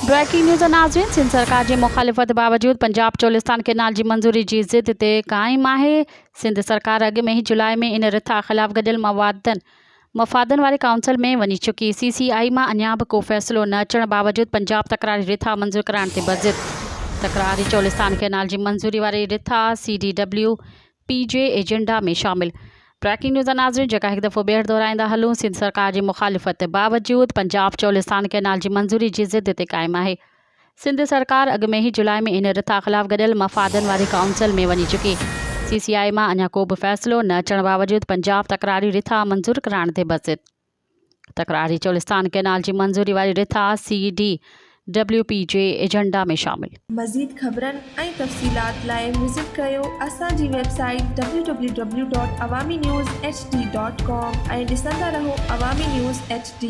Breaking news नाज़रीन, सिंध सरकार जी मुखालिफ़त बावजूद पंजाब चोलिस्तान केनाल जी मंजूरी जी ज़िद ते क़ाइम आहे। सिंध सरकार अॻु में ही जुलाई में इन रिथा ख़िलाफ़ गॾियल मफ़ादन वारी काउंसिल में वञी चुकी। CCI मां अञा बि को फ़ैसिलो न अचण बावजूद पंजाब तकरारी रिथा मंज़ूर कराइण ते बज़िद। तकरारी चोलिस्तान केनाल जी मंजूरी वारी रिथा CDWPJ एजेंडा में शामिल। ब्रेकिंग न्यूज़ नाज़रीन, जेका हिकु दफ़ो ॿीहर दोहराईंदा हलूं, सिंध सरकार जी मुखालिफ़त बावजूद पंजाब चोलिस्तान केनाल जी मंजूरी जी ज़िद ते क़ाइम आहे। सिंध सरकार अॻु में ही जुलाई में इन रिथा ख़िलाफ़ गॾियल मफ़ादन वारी काउंसिल में वञी चुकी। CCI मां अञा को बि फ़ैसिलो न अचण बावजूद पंजाब तकरारी रिथा मंज़ूर कराइण ते बज़िद। तकरारी चोलिस्तान केनाल जी मंजूरी वारी रिथा CDWPJ एजेंडा में शामिल। मज़ीद ख़बरनि ऐं तफ़सीलात लाइ विज़िट कयो असांजी वेबसाइट www.awamiNewsHD.com ऐं ॾिसंदा रहो अवामी न्यूज़ HD।